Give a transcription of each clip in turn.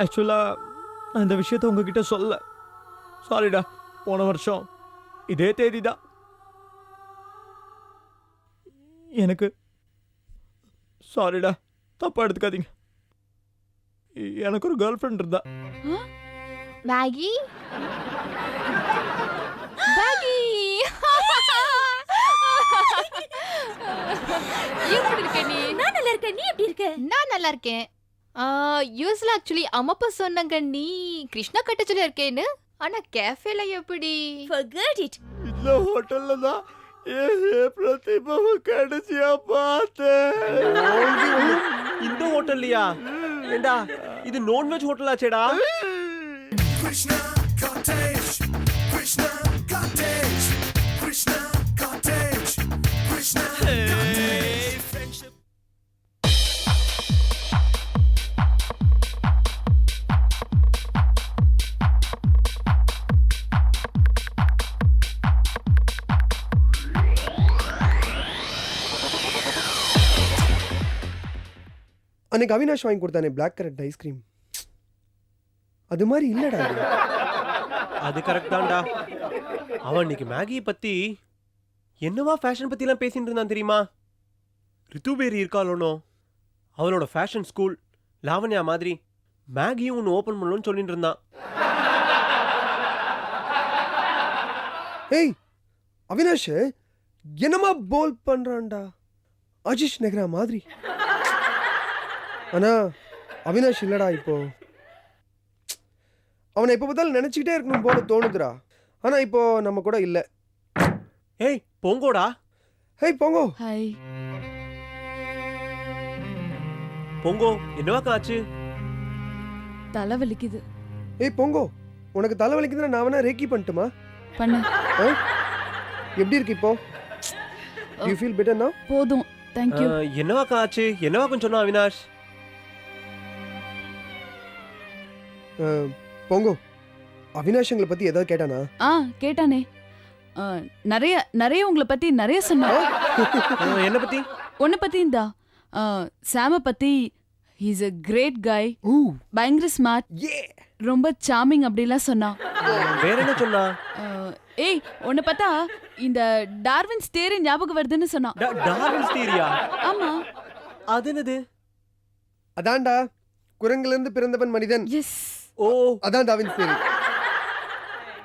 ஆக்சுவலாக நான் இந்த விஷயத்த உங்ககிட்ட சொல்ல. சாரிடா. போன வருஷம் இதே தேதி தான் எனக்கு. சாரிடா, தப்பா எடுத்துக்காதீங்க. எனக்கு ஒரு கேர்ள் ஃப்ரெண்ட் இருந்தா. மேகி மேகி எப்படி இருக்க நீ? நான் நல்லா இருக்கேன். நீ எப்படி இருக்க? நான் நல்லா இருக்கேன். யூஸ்ல ஆக்சுவலி அம்மப்பா சொன்னாங்க நீ கிருஷ்ணா கட்டச்சில இருக்கேன்னு. ஆனா கேஃபேல எப்படி? Forget it. இந்த ஹோட்டல்ல தான் பிரதிபாவை கடைசியா பார்த்தேன். இந்த ஹோட்டல்லையா? ஏண்டா இது நான்வெஜ் ஹோட்டல் ஆச்சேடா. Krishna Cottage, Krishna Cottage, Krishna Cottage, Krishna Cottage. Friendship. அன்னைக்கு அவினாஷ் வாங்கி கொடுத்தானே பிளாக் கரண்ட் ஐஸ்கிரீம், அது மாதிரி இல்லடா இது. அது கரெக்ட் தான்டா. அவன் இன்னைக்கு மேகி பத்தி என்னவா ஃபேஷன் பத்திலாம் பேசிட்டு இருந்தான் தெரியுமா? ரித்துபேரி இருக்காளோனோ அவளோட ஃபேஷன் ஸ்கூல் லாவண்யா மாதிரி மேகியும் ஒன்று ஓப்பன் பண்ணணும்னு சொல்லிட்டு இருந்தான். ஏய் அவினாஷ் என்னமா போல் பண்றான்டா, அஜிஷ் நெக்ரா மாதிரி. ஆனா அவினாஷ் இல்லடா இப்போ. அவனை எப்போ பார்த்தாலும் நினைச்சுக்கிட்டே இருக்கணும் போல தோணுதுடா. ஆனா இப்போ நம்ம கூட இல்ல. ஏய் பொங்கோடா. ஹேய் போங்கோ. ஹாய். பொங்கோ என்னவாக்கா ஆச்சு? தலை வலிக்குது. ஏய் போங்கோ, உனக்கு தலை வலிக்குதுன்னா நான் வேணா ரேக்கி பண்ணட்டுமா? பண்ணு. எப்படி இருக்கு இப்போ? யூ ஃபீல் பெட்டர் நவ? போதும். Thank you. என்னவாக்கா ஆச்சு? என்னவாக்கும் சொன்னா அவினாஷ்? போங்கோ, அவினாஷ் எங்களை பத்தி ஏதாவது கேட்டானா? கேட்டானே. நிறைய நிறைய உங்களை பத்தி நிறைய சொன்னா. என்ன பத்தி? உன்னை பத்தி இந்தா சாம பத்தி. ஹீஸ் a கிரேட் guy, பயங்கர ஸ்மார்ட், ரொம்ப சார்மிங் அப்படிலாம் சொன்னா. வேற என்ன சொன்னா? ஏய் உன்னை பார்த்தா இந்த டார்வின்ஸ் தியரி ஞாபகம் வருதுன்னு சொன்னா. டார்வின்ஸ் தியரியா? ஆமா. அது என்னது? அதான்டா, குரங்குல இருந்து பிறந்தவன் மனிதன். எஸ். ஓ அதான் டார்வின்ஸ் தியரி.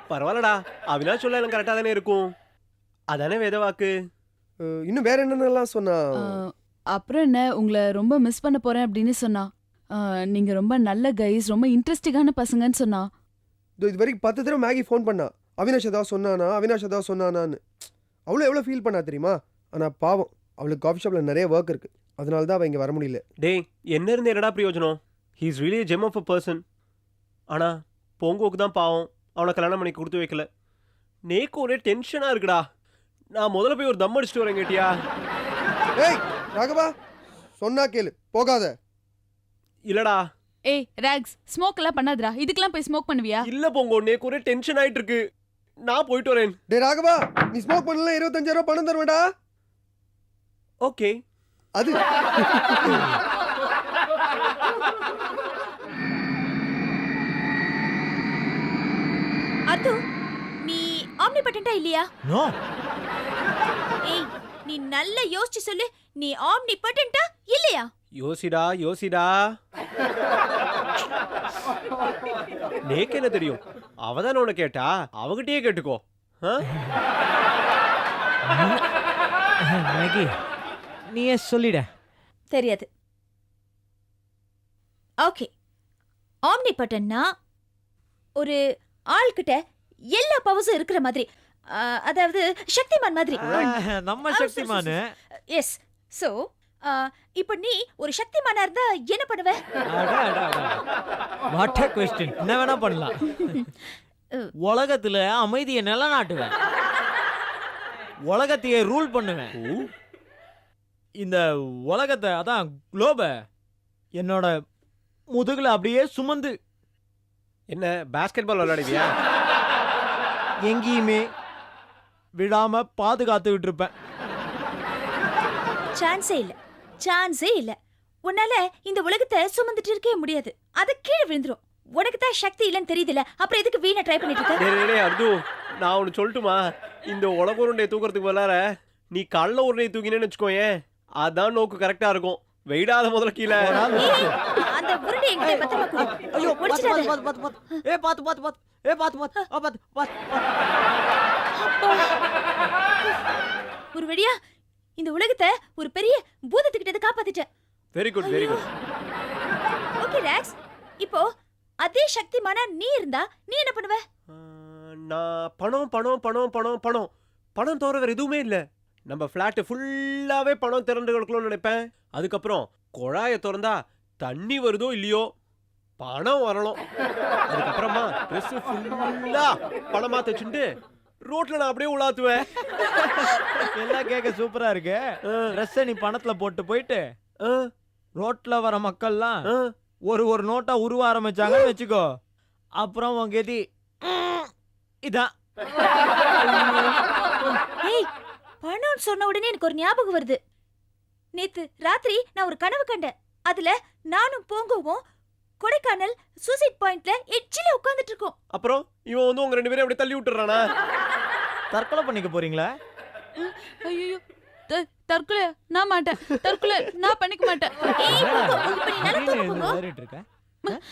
பரவாயில்லடா, அவினாஷ் சொல்ல எல்லாம் கரெக்டா தானே இருக்கும். அதானே வேதவாக்கு. இன்னும் வேற என்னென்னலாம் சொன்னா? அப்புறம் என்ன, உங்களை ரொம்ப மிஸ் பண்ண போறேன் அப்படின்னு சொன்னா. நீங்க ரொம்ப நல்ல கைஸ், ரொம்ப இன்ட்ரெஸ்டிங்கான பசங்கன்னு சொன்னா. இது வரைக்கும் 10 தடவை மேகி ஃபோன் பண்ணா, அவினாஷ் ஏதாவது சொன்னானா அவினாஷ் ஏதாவது சொன்னானான்னு. அவ்வளோ எவ்வளோ ஃபீல் பண்ணா தெரியுமா? ஆனால் பாவம், அவளுக்கு காஃபி ஷாப்பில் நிறைய ஒர்க் இருக்கு, அதனால தான் அவள் இங்கே வர முடியல. டேய் என்ன இருந்து என்னடா பிரயோஜனம்? He is really a gem of a person. ஆனால் பொங்கோக்கு தான் பாவம், அவனை கல்யாணம் பண்ணி கொடுத்து வைக்கல. நேக்கு ஒரே டென்ஷனாக இருக்குடா. நான் முதல்ல போய் ஒரு தம் அடிச்சுட்டு வரேன் கேட்டியா? ஏய் ராகவா, சொன்னா கேளு, போகாத. இல்லடா. ஏய் ராக்ஸ், ஸ்மோக் எல்லாம் பண்ணாதடா. இதுக்கெல்லாம் போய் ஸ்மோக் பண்ணுவியா? இல்ல பொங்கோ, நேக்கு ஒரே டென்ஷன் ஆயிட்டு இருக்கு. நான் போயிட்டு வரேன். டே ராகவா, நீ ஸ்மோக் பண்ணல 25,000 பணம் தருவேடா. ஓகே. அது அது நீ ஆம்னிபட்டன்டா இல்லையா? நோ. ஏய் நீ நல்லா யோசிச்சு சொல்லு, நீ ஆம்னிபட்டன்டா இல்லையா? யோசிடா யோசிடா. நேக்கு என்ன தெரியும்? அவதான் உன்னை கேட்டா, அவகிட்டயே கேட்டுக்கோ. மேகி நீயே சொல்லிட. தெரியாது. ஓகே, ஆம்னிபட்டன்னா ஒரு ஆள்கிட்ட எல்லா பவர்ஸும் இருக்கிற மாதிரி, அதாவது சக்திமான் மாதிரி. நம்ம சக்திமானு. எஸ். சோ இப்போ நீ ஒரு சக்திமானா இருந்தா என்ன பண்ணுவ? What a question. என்ன வேணா பண்ணலாம். உலகத்துல அமைதியை நிலநாட்டுவேன், உலகத்தையே ரூல் பண்ணுவேன். இந்த உலகத்தை, அதான் குளோப என்னோட முதுகுல அப்படியே சுமந்து. என்ன பாஸ்கெட் பால் விளையாடுவியா? எங்கேயுமே விடாம பாதுகாத்துக்கிட்டு இருப்பேன். சான்ஸே இல்ல, சான்ஸே இல்ல. உன்னால இந்த உலகத்தை சுமந்துட்டு இருக்கவே முடியாது. அது கீழே விழுந்துரும். உனக்கு தான் சக்தி இல்லைன்னு தெரியுதுல, அப்புறம் எதுக்கு வீணா ட்ரை பண்ணிட்டு இருக்க? டேய் அர்து, நான் ஒன்று சொல்லட்டுமா? இந்த உலக உருண்டையை தூக்குறதுக்கு பதிலாக நீ கள்ள உருண்டையை தூக்கினேன்னு வச்சுக்கோயேன், அதான் நோக்கு கரெக்டா இருக்கும். வெயிடாத முதல்ல கீழே. ஏய், அந்த உருண்டை என்கிட்ட பத்திரமா கொடு. ஐயோ பாத்து ஒடிச்சிடாத. பாத்து பாத்து பாத்து ஏ பாத்து பாத்து பாத்து ஏ பாத்து பாத்து பாத்து பாத்து ஒரு வழியா இந்த உலகத்தை ஒரு பெரிய பூதத்துக்கிட்ட இருந்து காப்பாத்திட்டேன். Very good very good. Okay rocks, இப்போ அதே சக்திமானா நீ இருந்தா நீ என்ன பண்ணுவ? நான் பணம் பணம் பணம் பணம் பணம் பணம் தவிர வேற எதுவுமே இல்லை. நம்ம ஃப்ளாட்டு ஃபுல்லாவே பணம் திரண்டு கிடக்கணும்னு நினைப்பேன். அதுக்கப்புறம் குழாயை திறந்தா தண்ணி வருதோ இல்லையோ பணம் வரணும். அதுக்கப்புறமா ட்ரெஸ் ஃபுல்லா பணமா தச்சுட்டு ரோட்ல நான் அப்படியே உலாத்துவேன். எல்லாம் கேட்க சூப்பரா இருக்கு. ட்ரெஸ் நீ பணத்துல போட்டு போயிட்டு ஆ, ரோட்ல வர மக்கள்லாம் ஆ. ஒரு ஒரு நோட்டா உருவ ஆரம்பிச்சாங்கன்னு வச்சுக்கோ, அப்புறம் உன் கதி இதான். ஏய், பணம்னு சொன்ன உடனே எனக்கு ஒரு ஞாபகம் வருது. நேத்து ராத்திரி நான் ஒரு கனவு கண்டேன். அதுல நானும் போங்குவோம் கொடைக்கானல் சூசைட் பாயிண்ட்ல எட்ஜில உட்கார்ந்துட்டு இருக்கோம். அப்புறம் இவன் வந்து உங்க ரெண்டு பேரும் அப்படியே தள்ளி விட்டுறானா? தற்கொலை பண்ணிக்க போறீங்களா? ஐயோ, தற்கொலை நான் மாட்டேன். தற்கொலை நான் பண்ணிக்க மாட்டேன். ஏய், போங்கோ, இப்ப நீ நல்லா தூங்கு, போங்கோ. ஏறிட்டு இருக்க.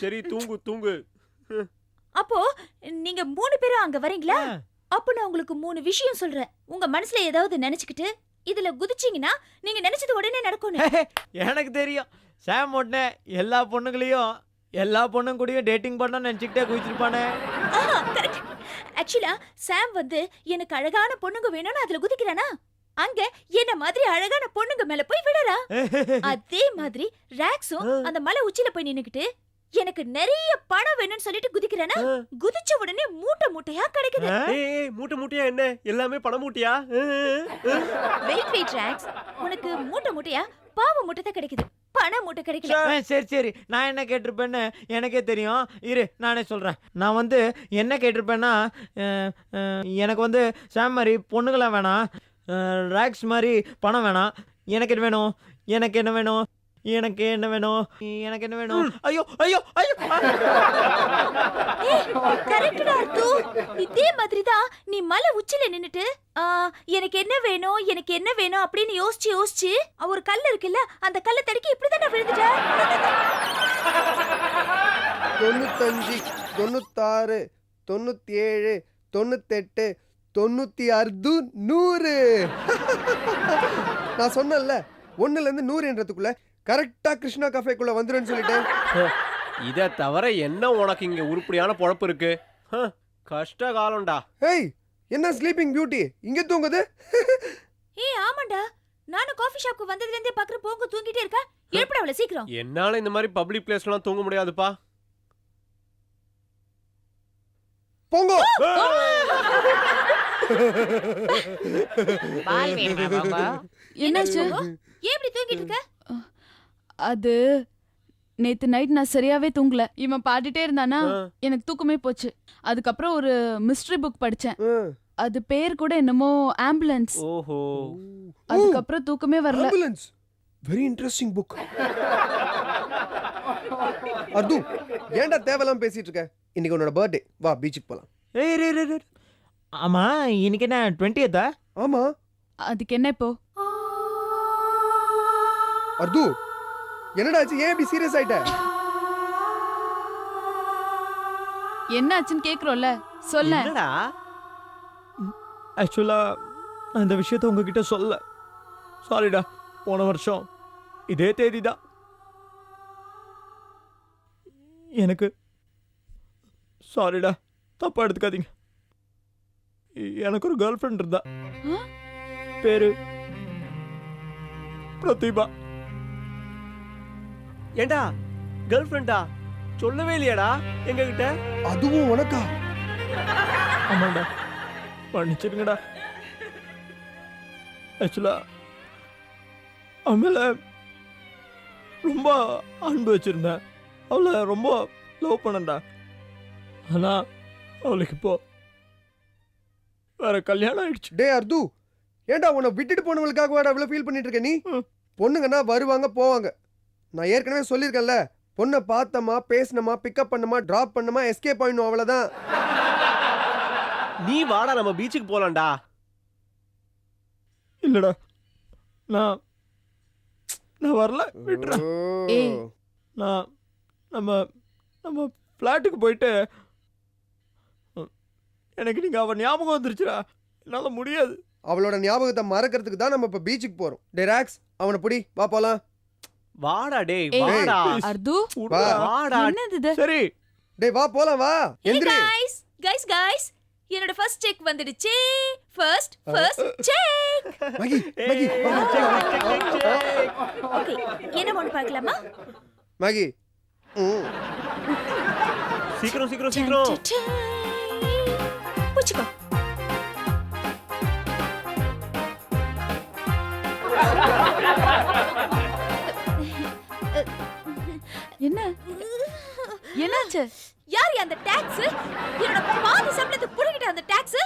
சரி தூங்கு தூங்கு. அப்போ நீங்க 3 பேரும் அங்க வரீங்களா? ஆ. அப்ப நான் உங்களுக்கு 3 விஷயம் சொல்றேன். உங்க மனசுல ஏதாவது நினைச்சுக்கிட்டு இதுல குதிச்சீங்கன்னா நீங்க நினைச்சது உடனே நடக்கும். எனக்கு தெரியும், சாம் உடனே எல்லா பொண்ணுங்களையும் எல்லா பொண்ணுங்க கூடயும் டேட்டிங் பண்ண நினைச்சுக்கிட்டே குதிச்சிருப்பானே. ஆக்சுவலா சாம் வந்து எனக்கு அழகான பொண்ணுங்க வேணும்னு அதுல குதிக்கிறானா, அங்க என்ன மாதிரி அழகான பொண்ணுங்க மேல போய் விழறா. அதே மாதிரி ராக்ஸும் அந்த மலை உச்சில போய் நின்னுக்கிட்டு எனக்கு நிறைய பணம் வேணும்னு சொல்லிட்டு குதிக்கிறானா, குதிச்ச உடனே மூட்டை மூட்டையா கிடைக்குது. ஏய் மூட்டை மூட்டையா என்ன? எல்லாமே பணம் மூட்டையா? வெயிட் ராக்ஸ், உனக்கு மூட்டை மூட்டையா பாவ மூட்டை தான் கிடைக்குது, பண மூட்டை கிடைக்கல. சரி சரி, நான் என்ன கேட்டிருப்பேன்னு எனக்கே தெரியும். இரு நானே சொல்றேன். நான் வந்து என்ன கேட்டிருப்பேன்னா, எனக்கு வந்து சாம் மாதிரி பொண்ணுங்களாம் வேணாம், ராக்ஸ் மாதிரி பணம் வேணாம். எனக்கு என்ன வேணும்? எனக்கு என்ன வேணும்? எனக்கு என்ன வேணும்? எனக்கு என்ன வேணும்? ஐயோ ஐயோ ஐயோ! கரெக்ட்டா அர்த்து. இதே மாதிரி தான் நீ மலை உச்சில நின்னுட்டு எனக்கு என்ன வேணும் எனக்கு என்ன வேணும் அப்படின்னு யோசிச்சு யோசிச்சு ஒரு கல் இருக்குல்ல, அந்த கல்லை தடுக்கி இப்படிதான் நான் விழுந்துட்டேன். 95 96 97 98 96 100. நான் சொன்னேன்ல 1ல இருந்து 100ன்றதுக்குள்ள கரெக்டா கிருஷ்ணா கஃபேக்குள்ள வந்துருன்னு சொல்லிட்டேன். இதை தவிர என்ன உனக்கு இங்க உருப்படியான பொழப்பு இருக்கு? கஷ்ட காலம்டா. ஏய், என்ன ஸ்லீப்பிங் பியூட்டி இங்க தூங்குது? ஏய் ஆமாண்டா, நானும் காஃபி ஷாப்க்கு வந்ததுல இருந்தே பாக்குற போங்க தூங்கிட்டே இருக்க. எழுப்படா அவளை சீக்கிரம். என்னால இந்த மாதிரி பப்ளிக் பிளேஸ்லாம் தூங்க முடியாதுப்பா. போங்கோ. என்னாச்சு? ஏன் இப்படி தூங்கிட்டு இருக்க? அது நேத்து நைட் நான் சரியாவே தூங்கல. இவன் பாடிட்டே இருந்தானா, எனக்கு தூக்கமே போச்சு. அதுக்கப்புறம் ஒரு மிஸ்ட்ரி புக் படிச்சேன். அது பேர் கூட என்னமோ ஆம்புலன்ஸ். ஓஹோ. அதுக்கப்புறம் தூக்கமே வரல. Ambulance very interesting book. அர்து, ஏன்டா தேவலாம் பேசிட்டு இருக்க? இன்னைக்கு உன்னோட பர்த்டே, வா பீச்சுக்கு போலாம். ஏய் இரு, இரு, இரு. ஆமா, இன்னைக்கு என்ன 20th? ஆமா அதுக்கு என்ன இப்போ? அர்து, என்னடா ஆச்சு? ஏன் இப்படி சீரியஸ் ஆயிட்ட? என்ன ஆச்சுன்னு கேக்குறோம்ல, சொல்ல. என்னடா? ஆக்சுவலா நான் இந்த விஷயத்த உங்ககிட்ட சொல்ல. சாரிடா. போன வருஷம் இதே தேதி தான் எனக்கு. சாரிடா, தப்பா எடுத்துக்காதீங்க. எனக்கு ஒரு கேர்ள் ஃப்ரெண்ட் இருந்தா. பேரு பிரதிபா. ஏண்டா கேர்ள் ஃப்ரெண்டா? சொல்லவே இல்லையாடா எங்க கிட்ட? அதுவும் உனக்கா? ஆமாண்டா, மன்னிச்சிருங்கடா. ஆக்சுவலா அவன் மேல ரொம்ப அன்பு வச்சிருந்தேன். அவளை ரொம்ப லவ் பண்ணண்டா. ஆனா அவளுக்கு இப்போ வேற கல்யாணம் ஆயிடுச்சு. டே அர்து, ஏன்டா உன்னை விட்டுட்டு போனவங்களுக்காக வாடா இவ்வளவு ஃபீல் பண்ணிட்டு இருக்க நீ? பொண்ணுங்கன்னா வருவாங்க போவாங்க. நான் ஏற்கனவே சொல்லியிருக்கேன்ல, பொண்ணை பார்த்தமா பேசினமா பிக்கப் பண்ணமா டிராப் பண்ணமா எஸ்கேப் ஆயிடணும் அவ்வளவுதான். நீ வாடா நம்ம பீச்சுக்கு போலாம்டா. இல்லடா நான் வரல விட்டுறா. ஏய். நான் நம்ம ஃப்ளாட்டுக்கு போயிட்டு எனக்கு நீங்க அவன் ஞாபகம் வந்துருச்சுடா. என்னால முடியாது. அவளோட ஞாபகத்தை மறக்கிறதுக்கு தான் நம்ம இப்ப பீச்சுக்கு போறோம். ரிலாக்ஸ், அவனை புடி, வா போலாம். வாடா டேய் ஏய். வாடா. அர்து விட்றா. வாடா. என்னது இது? சரி டேய் வா போலாம் வா. எந்திரி. கைஸ் என்னோட ஃபர்ஸ்ட் செக் வந்துடுச்சு. First cheque. மகி மகி வா, வா. ஓகே, என்ன ஒன்னு பார்க்கலாமா? மகி சீக்கிரம். புடிச்சுக்கோ. என்ன என்னாச்சு? யார் அந்த டாக்ஸ்? என்னோட பாதி சம்பளத்தை புடிங்கிட்ட அந்த டாக்ஸ்.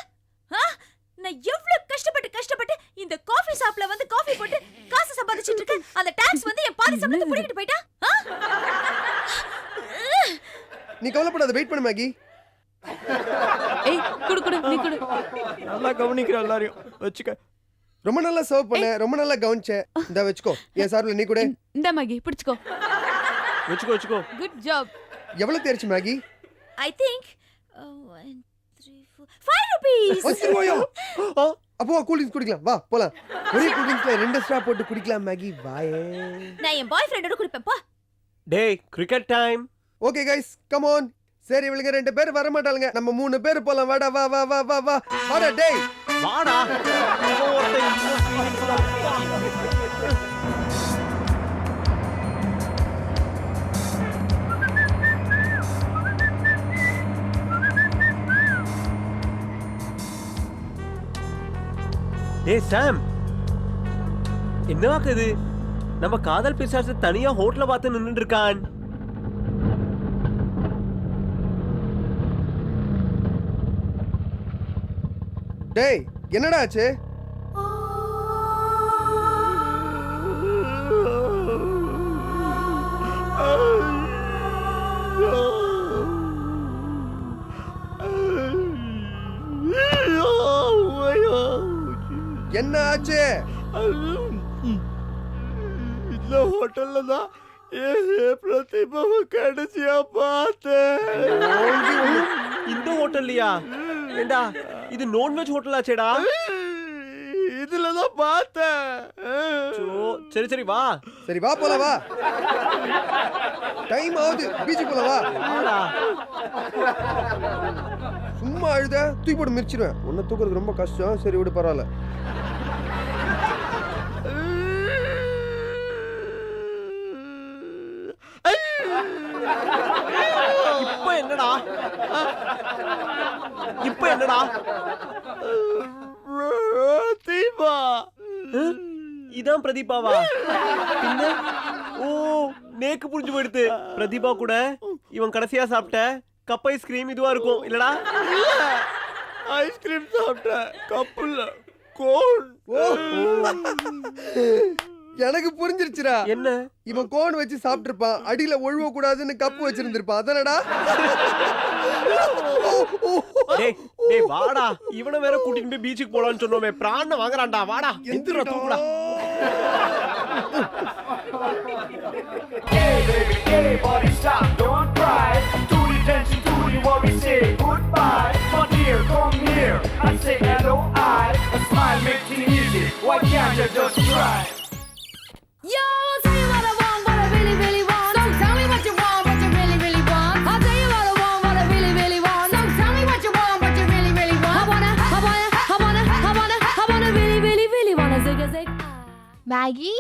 நான் எவ்வளவு கஷ்டப்பட்டு இந்த காஃபி ஷாப்ல வந்து காஃபி போட்டு காசு சம்பாதிச்சிட்டு இருக்கேன். அந்த டாக்ஸ் வந்து என் பாதி சம்பளத்தை புடிங்கிட்டு போயிட்டா. நீ கவலைப்படாத, வெயிட் பண்ணு மகி. ஏய் குடு நீ குடு. நல்லா கவனிக்கிற எல்லாரையும் வச்சுக்க. ரொம்ப நல்லா சர்வ் பண்ண, ரொம்ப நல்லா கவனிச்ச. இந்த வச்சுக்கோ, என் சார்பில் நீ கூட. இந்த மகி பிடிச்சுக்கோ. வெச்சுக்கோ. Good job. எவ்வளவு தேர்ச்சி மகி? I think 1 3 4 5 rupees. வச்சிருவோயா? அப்போ கூல் ட்ரிங்க்ஸ் குடிக்கலாம், வா போலாம். ஒரே கூல் ட்ரிங்க்ஸ்ல 2 ஸ்ட்ரா போட்டு குடிக்கலாம் மகி, வாயே. நான் என் பாய் ஃப்ரெண்டோட குடிப்பேன் பா. டேய் cricket time. Okay guys, come on. சரி, இவளுங்க 2 பேர் வர மாட்டாளுங்க, நம்ம 3 பேர் போலாம். வாடா வா வா வா வா வா. வாடா டேய். வாடா. டேய் சாம், என்னவாக்குது? நம்ம காதல் பிசாசு தனியா ஹோட்டல பார்த்து நின்னுட்டு இருக்கான். டேய் என்னடா ஆச்சு? என்ன ஆச்சு? இந்த ஹோட்டல்ல தான் பிரதிபாவை கடைசியா பார்த்தேன். இந்த ஹோட்டல்லையா? ஏண்டா இது நான்வெஜ் ஹோட்டலாச்சேடா. இதுலதான் பார்த்தேன். சரி வா. சரி வா போலாம், வா. டைம் ஆகுது, பீச்சுக்கு போலாம், வா. வாடா. சும்மா அழுத தூக்கி போட்டு மிரிச்சிருவேன். உன்னை தூக்குறது ரொம்ப கஷ்டம். சரி விடு, பரவாயில்ல. இப்ப என்னடா? தீபா, இதான் பிரதீபாவா? பின்ன ஓ, நேக்கு புரிஞ்சு போயிடுது. பிரதீபா கூட இவன் கடைசியா சாப்பிட்ட கப் ஐஸ்கிரீம் இதுவா இருக்கும் இல்லடா? ஐஸ்கிரீம் சாப்பிட்டேன், கப்புல கோன். எனக்கு புரிஞ்சிருச்சுடா. என்ன? இவன் கோன் வச்சு சாப்பிட்டு இருப்பான், அடியில ஒழுவ கூடாதுன்னு கப்பு வச்சிருந்திருப்பான், அதானடா? டேய் வாடா. இவனை வேற கூட்டிட்டு போய் பீச்சுக்கு போலான்னு சொன்னோமே, பிராண வாங்குறான்டா. வாடா, எந்திரா, தூக்குடா. Hey baby, everybody stop, don't cry. To the attention, to the what we say goodbye. Come here, come here, I say hello, a smile makes it easy. Why can't you just try? Yo, I'll tell you what I want, what I really, really want. So tell me what you want, what you really, really want. I'll tell you what I want, what I really, really want. So tell me what you want, what you really, really want. I wanna really, really, really wanna zig a zig. Maggi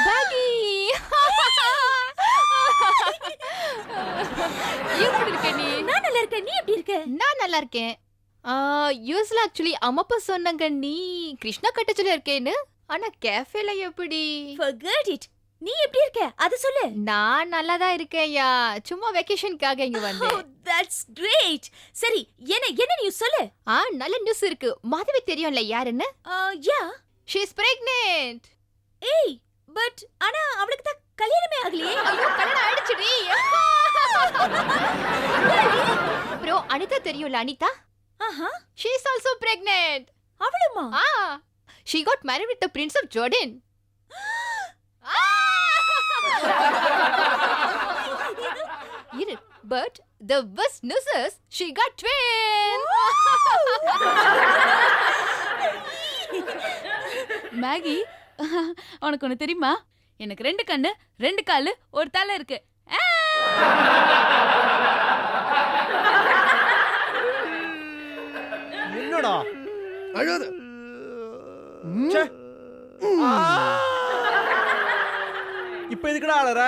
Maggi எப்படி இருக்க நீ? நான் நல்லா இருக்கேன், நீ எப்படி இருக்க? நான் நல்லா இருக்கேன். யூஸ்ல ஆக்சுவலி அம்மப்பா சொன்னாங்க நீ கிருஷ்ணா கட்டச்சுல இருக்கேன்னு. ஆனா கேஃபேல எப்படி? Forget it. நீ எப்படி இருக்க அத சொல்லு. நான் நல்லா தான் இருக்கேன்யா. சும்மா வெக்கேஷனுக்காக இங்க வந்தேன். Oh, that's great. சரி, என்ன நீ சொல்லு. நல்ல நியூஸ் இருக்கு. மாதவி தெரியும்ல யாருன்னு? Yeah. She is pregnant. ஏய், பட் ஆனா அவளுக்கு தான் கல்யாணமே ஆகலையே. ஐயோ கல்யாணம் ஆயிடுச்சுடி. ப்ரோ அனிதா தெரியும்ல அனிதா? ஆஹா, She is also pregnant. அவளுமா? She got married with the Prince of Jordan. But the best news is she got twins. Maggi உனக்கு ஒண்ணு தெரியுமா? எனக்கு 2 கண்ணு 2 காலு ஒரு தலை இருக்கு. என்னடா அழுத ச்சே. இப்ப எதுக்குடா அழற?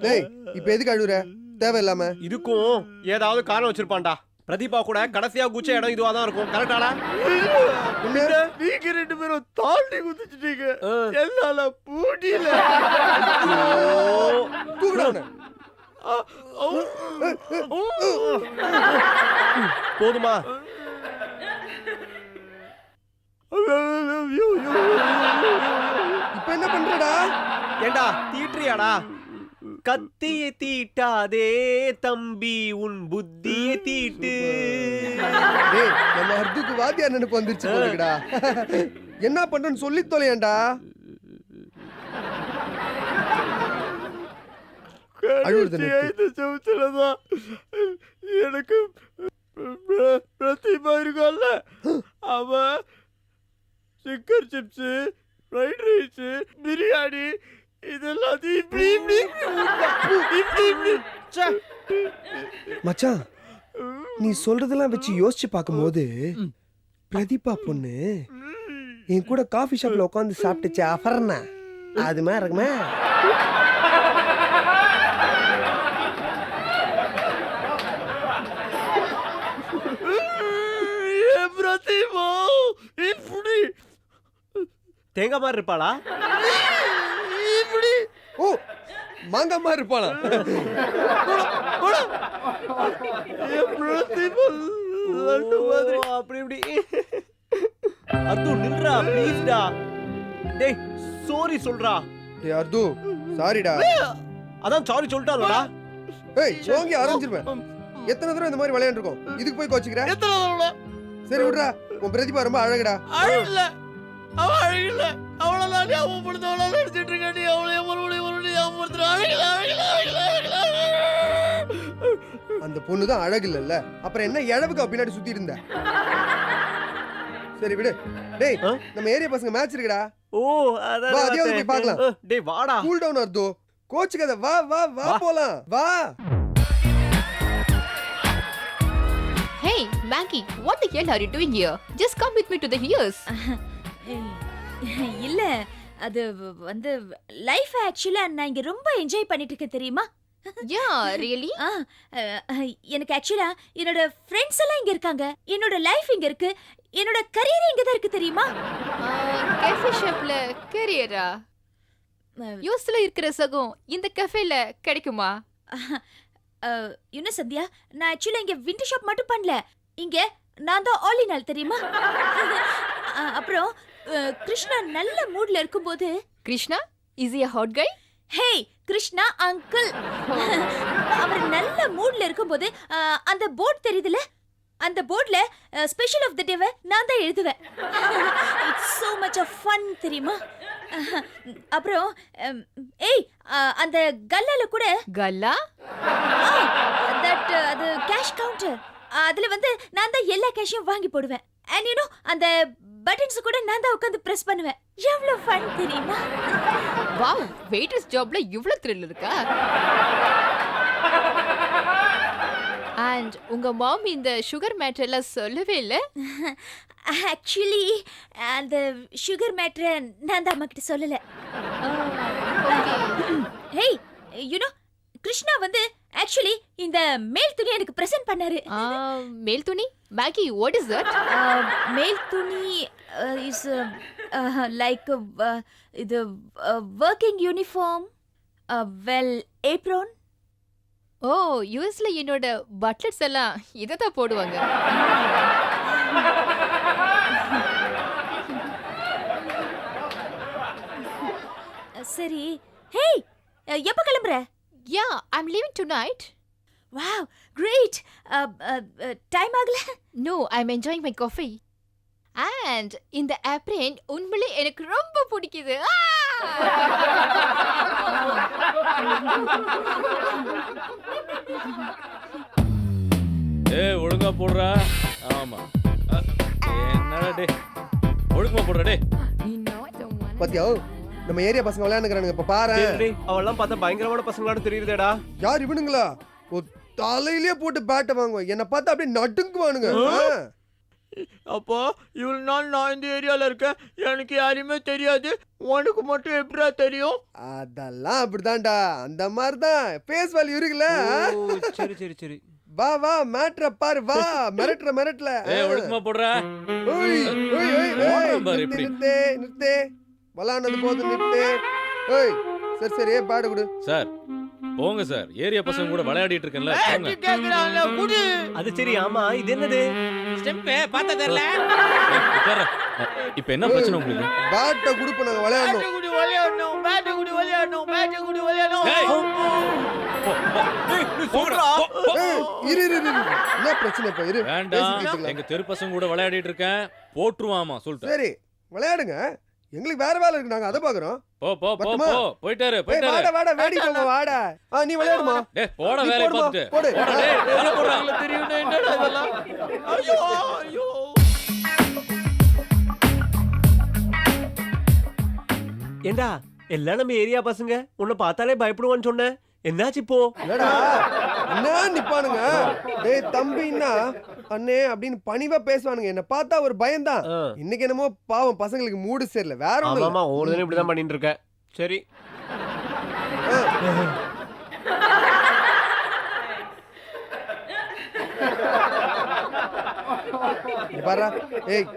டேய் இப்ப எதுக்கு அழுகுற? தேவையில்லாம. இதுக்கும் ஏதாவது காரணம் வச்சிருப்பான்டா. பிரதீபா கூட கடைசியா குச்ச இடம் இதுவா தான் இருக்கும். கரெக்டாடா? நீங்க 2 பேரும் தாண்டி குதிச்சிட்டீங்க. என்னால பூடியில. தூக்குடா அவனை. போதுமா? இப்ப என்ன பண்றடா? ஏண்டா தீட்டுறியாடா? கத்தியை தீட்டாதே தம்பி உன் புத்தியை தீட்டு. டேய் நம்ம அர்துக்கு வாத்தியார் நினைப்பு வந்துருச்சு போலடா. என்ன பண்றேன்னு சொல்லி தொலையேன்டா. அழுவுறது நிறுத்து. இந்த செவத்துலதான் எனக்கு பிரதிபா இருக்கான்ல, அவன் chicken chips, fried rice, biryani இதெல்லாம் இப்படி இப்படி இப்படி ச்சே. மச்சான் நீ சொல்றதெல்லாம் வச்சு யோசிச்சு பார்க்கும்போது பிரதீபா பொண்ணு என் கூட காஃபி ஷாப்ல உட்காந்து சாப்பிட்டுச்சு அஃபர்னா அது மாதிரி இருக்குமே. பிரதிபா இப்படி தேங்காய் மாதிரி இருப்பாளா? இப்படி ஓ மாங்கா மாதிரி இருப்பாளா? பிரதிபா லட்டு மாதிரி. ஓ, அப்படி இப்படி. அர்து நில்றா ப்ளீஸ்டா. டேய் சாரி சொல்றா. டேய் அர்து சாரிடா. அதான் சாரி சொல்லிட்டாலடா. ஏய் ஓங்கி அரைஞ்சிருவேன். எத்தனை தடவை இந்த மாதிரி விளையாண்டுருக்கோம், இதுக்கு போய் கோச்சிக்கிற? எத்தனை தடவை? சரி விடுறா, உன் பிரதிபா ரொம்ப அழகுடா. அழகில்ல, அவ அழகில்ல, அவளெல்லாம் ஞாபகப்படுத்தவளா நடிச்சிட்டு இருக்க. நீ அவளைய மறுபடியும் ஞாபகப்படுத்துற. அழகில்ல அழகில்ல அழகில்ல அழகில்ல. அந்த பொண்ணு தான் அழகு இல்லல்ல, அப்புறம் என்ன இழவுக்கு பின்னாடி சுத்தி இருந்த? சரி விடு. டேய் நம்ம ஏரியா பசங்க மேட்ச் இருக்குடா. ஓ அதான் வா அதையாவது போய் பார்க்கலாம். டேய் வாடா. கூல் டவுன் அர்து, கோச்சுக்காத. வா வா வா போலாம் வா. Hey Maggie, what the hell are you doing here? Just come with me to the hills. இல்ல அது வந்து லைஃப் ஆக்சுவலா நான் இங்க ரொம்ப என்ஜாய் பண்ணிட்டு இருக்கேன் தெரியுமா? Yeah, really? எனக்கு ஆக்சுவலா என்னோட ஃப்ரெண்ட்ஸ் எல்லாம் இங்க இருக்காங்க, என்னோட லைஃப் இங்க இருக்கு, என்னோட கரியர் இங்க தான் இருக்கு தெரியுமா? கேஃபே ஷாப்ல கேரியரா? யூஸ்ல இருக்கிற சகம் இந்த கஃபேல கிடைக்குமா? யூனோ சந்தியா, நான் ஆக்சுவலா இங்க விண்டர் ஷாப் மட்டும் பண்ணல, இங்க நான் தான் ஆல் இன் ஆல் தெரியுமா? அப்புறம் கிருஷ்ணா நல்ல மூட்ல இருக்கும்போது. Krishna is a hot guy? Hey Krishna uncle, அவர் நல்ல மூட்ல இருக்கும்போது அந்த போர்ட் தெரியுதுல, அந்த போர்ட்ல ஸ்பெஷல் ஆஃப் தி டே நான் தான் எழுதுவேன். It's so much of fun தெரியுமா? அப்புறம் ஏய் அந்த கல்லால கூட கல்லா தட் அது கேஷ் கவுண்டர், அதுல வந்து நான் தான் எல்லா கேஷையும் வாங்கி போடுவேன். அண்ட் யூ நோ அந்த பட்டன்ஸ் கூட நான் தான் உட்கார்ந்து பிரஸ் பண்ணுவேன். எவ்வளவு ஃபன் தெரியுமா? வாவ், வெயிட்டர்ஸ் ஜாப்ல இவ்ளோ thrill இருக்கா? அண்ட் உங்க மாம் இந்த சுகர் மேட்டர் எல்லாம் சொல்லவே இல்ல? ஆக்சுவலி அந்த சுகர் மேட்டரை நான் தான் அம்மா கிட்ட சொல்லல. ஹேய் யூ நோ கிருஷ்ணா வந்து ஆக்சுவலி இந்த மேல் துணி எனக்கு பிரசன்ட் பண்ணாரு. மேல் துணி? Maggi, what is that? மேல் துணி இஸ் லைக் இது ஒர்க்கிங் யூனிஃபார்ம், வெல் ஏப்ரான். ஓ, யூஎஸ்ல என்னோட பட்லர்ஸ் எல்லாம் இதை தான் போடுவாங்க. சரி. ஹேய், எப்ப கிளம்புற? Yeah, I'm leaving tonight. Wow, great. Time ஆகல? No, I'm enjoying my coffee. And இந்த apron உண்மையிலே எனக்கு ரொம்ப பிடிக்குது. ஏய் ஒழுங்கா போடுறா. ஆமா. என்னடா டே. ஒழுங்கா போடுறா டே. பாத்தியா நம்ம ஏரியா பசங்க விளையாண்டுக்கிறானுங்க இப்ப பாரு. அவெல்லாம் பார்த்தா பயங்கரமான பசங்களோட தெரியுதேடா. யார் இவனுங்களா? ஒரு தலையிலேயே போட்டு பேட்டை வாங்குவோம். என்ன பார்த்தா அப்படியே நடுங்குவானுங்க. அப்போ இவ்வளவு நாள் நான் இந்த ஏரியால இருக்கேன், எனக்கு யாரையுமே தெரியாது, உனக்கு மட்டும் எப்படிடா தெரியும்? அதெல்லாம் அப்படிதான்டா, அந்த மாதிரிதான். ஃபேஸ் வேல்யூ இருக்குல்ல. சரி சரி சரி. வா வா மேட்ர பாரு, வா மிரட்டல. ஏய் ஒழுங்கா போடுறா. ஓய் ஓய் ஓய் ஓய், பாரு எப்படி. நிறுத்து வளானது போது நிறுத்து. ஓய் சரி பாடு கொடு. சார் போங்க சார். ஏரியா பசங்க கூட விளையாடிட்டு இருக்கேன்ல. போங்க. கேக்குறாங்களே குடு. அது சரி. ஆமா இது என்னது? ஸ்டெம்ப் பார்த்தா தெரியல. உட்கார்றா. இப்போ என்ன பிரச்சனை உங்களுக்கு? பேட்டை குடுப்ப நாங்க விளையாடணும். பேட்டை குடி விளையாடணும். ஏய் நீ போடுறா. இரு என்ன பிரச்சனை இப்ப? இரு வேண்டாம். பேசிக்கலாம். எங்க தெரு பசங்க கூட விளையாடிட்டு இருக்கேன். போட்டுருவாமா சொல்லிட்டேன். சரி விளையாடுங்க, எங்களுக்கு வேற வேலை இருக்கு, நாங்க அதை பாக்குறோம். போ போ போ வரட்டுமா? போ. போயிட்டாரு ஏய், போயிட்டாரு. வாடா வேடி போங்க வாடா. நீ விளையாடுமா? டேய் போட நீ வேலைய போடுமா? பார்த்துட்டு. போடு. போடா டேய். வேலை போடுறா. தெரியும் என்னடா இதெல்லாம்? ஐயோ. ஏண்டா எல்லாம் நம்ம ஏரியா பசங்க, உன்னை பார்த்தாலே பயப்படுவான்னு சொன்னேன். என்னாச்சு இப்போ? என்னடா என்ன நிப்பானுங்க? டேய் தம்பின்னா அண்ணே அப்படின்னு பணிவா பேசுவானுங்க. என்ன பார்த்தா ஒரு பயம்தான். இன்னைக்கு என்னமோ பாவம் பசங்களுக்கு மூடு சரியில்லை, வேற ஒண்ணும் ஆமா இல்ல. ஒரு தினம் இப்படிதான் பண்ணிட்டு இருக்க. சரி இங்க பாருடா. ஏய்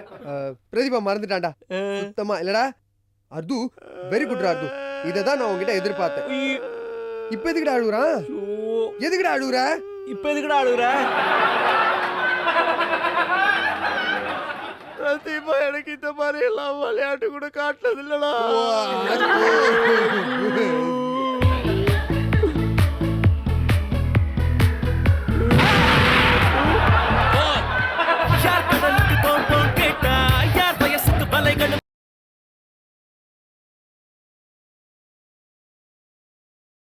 பிரதீபா மறந்துட்டான்டா சுத்தமா. இல்லடா அர்து, வெரி குட் அர்து. இததான் நான் உன்கிட்ட எதிர்பார்த்தேன். இப்ப எதுக்குடா அழுகுறான்? எதுக்குடா அழுகுற? இப்ப எதுக்குடா அழுகுற? பிரதீபா எனக்கு இந்த மாதிரி எல்லாம் விளையாட்டு கூட காட்டுனது இல்லடா. ஓ, அர்து.